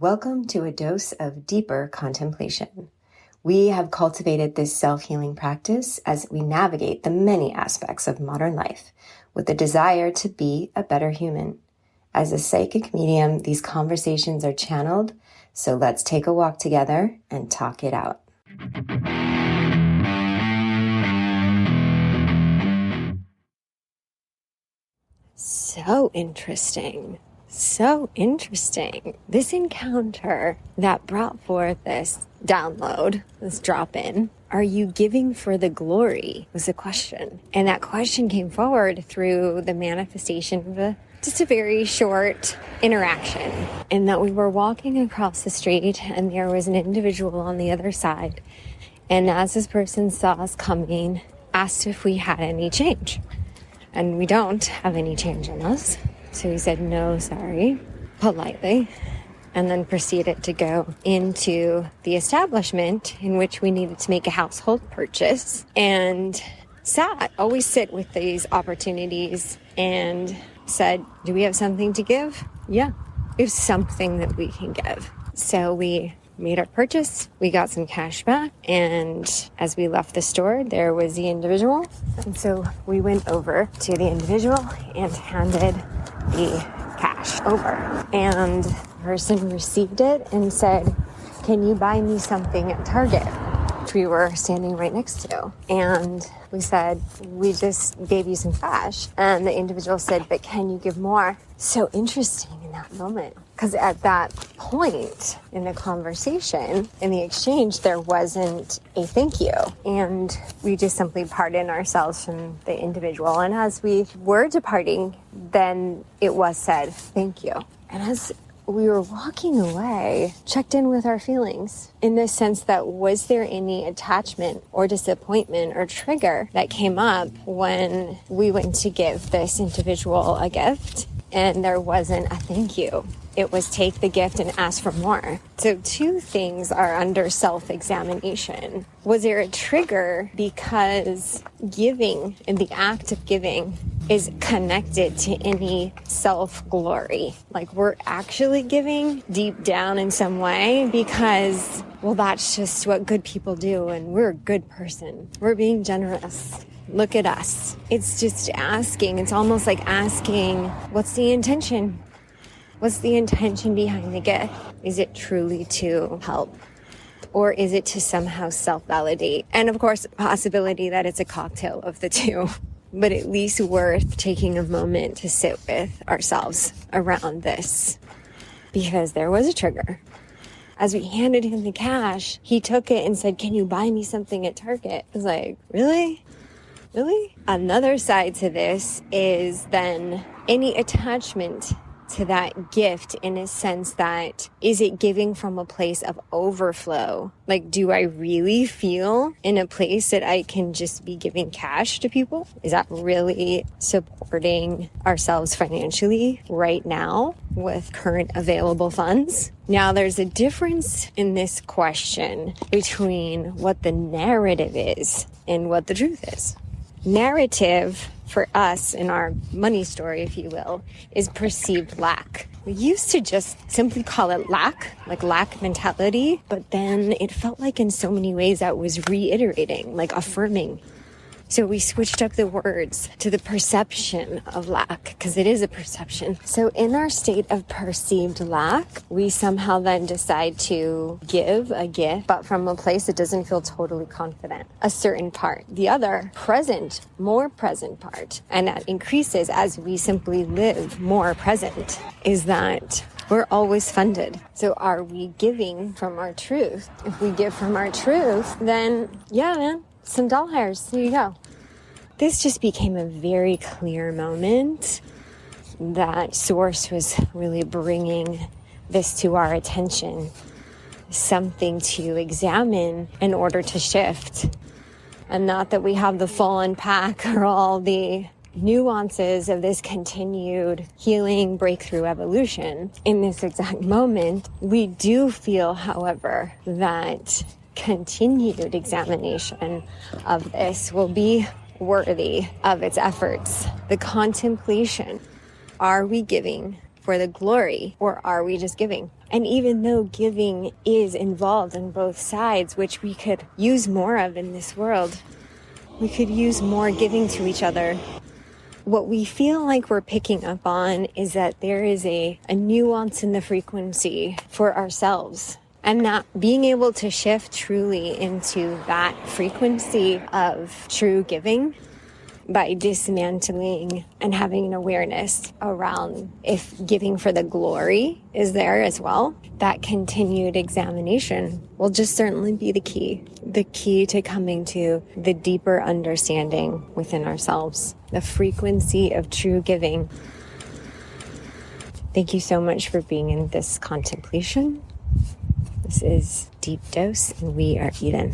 Welcome to a dose of deeper contemplation. We have cultivated this self-healing practice as we navigate the many aspects of modern life with the desire to be a better human. As a psychic medium, these conversations are channeled, so let's take a walk together and talk it out. So interesting. This encounter that brought forth this download, this drop-in, are you giving for the glory, was the question. And that question came forward through the manifestation of just a very short interaction. And that we were walking across the street and there was an individual on the other side. And as this person saw us coming, asked if we had any change. And we don't have any change in us. So he said, no, sorry, politely, and then proceeded to go into the establishment in which we needed to make a household purchase and always sit with these opportunities and said, do we have something to give? Yeah, we have something that we can give. So we made our purchase, we got some cash back, and as we left the store, there was the individual. And so we went over to the individual and handed the cash over. And the person received it and said, can you buy me something at Target? Which we were standing right next to. And we said, we just gave you some cash. And the individual said, but can you give more? So interesting in that moment. Because at that point in the conversation, in the exchange, there wasn't a thank you. And we just simply pardoned ourselves from the individual. And as we were departing, then it was said, thank you. And as we were walking away, checked in with our feelings in the sense that was there any attachment or disappointment or trigger that came up when we went to give this individual a gift and there wasn't a thank you. It was take the gift and ask for more. So two things are under self-examination. Was there a trigger because giving and the act of giving is connected to any self-glory? Like we're actually giving deep down in some way because, well, that's just what good people do and we're a good person. We're being generous. Look at us. It's just asking. It's almost like asking, what's the intention? What's the intention behind the gift? Is it truly to help? Or is it to somehow self-validate? And of course, the possibility that it's a cocktail of the two. But at least worth taking a moment to sit with ourselves around this. Because there was a trigger. As we handed him the cash, he took it and said, can you buy me something at Target? I was like, really? Really? Another side to this is then any attachment to that gift in a sense that, is it giving from a place of overflow? Like, do I really feel in a place that I can just be giving cash to people? Is that really supporting ourselves financially right now with current available funds? Now, there's a difference in this question between what the narrative is and what the truth is. Narrative for us in our money story, if you will, is perceived lack. We used to just simply call it lack, like lack mentality, but then it felt like in so many ways that was reiterating, like affirming. So we switched up the words to the perception of lack, because it is a perception. So in our state of perceived lack, we somehow then decide to give a gift, but from a place that doesn't feel totally confident. A certain part. The other, present, more present part, and that increases as we simply live more present, is that we're always funded. So are we giving from our truth? If we give from our truth, then yeah, man. Some doll hairs. There you go. This just became a very clear moment that Source was really bringing this to our attention. Something to examine in order to shift. And not that we have the full unpack or all the nuances of this continued healing, breakthrough, evolution in this exact moment. We do feel, however, that continued examination of this will be worthy of its efforts. The contemplation. Are we giving for the glory, or are we just giving? And even though giving is involved on both sides, which we could use more of in this world, we could use more giving to each other. What we feel like we're picking up on is that there is a nuance in the frequency for ourselves. And that being able to shift truly into that frequency of true giving by dismantling and having an awareness around if giving for the glory is there as well, that continued examination will just certainly be the key to coming to the deeper understanding within ourselves, the frequency of true giving. Thank you so much for being in this contemplation. This is Deep Dose, and we are Eden.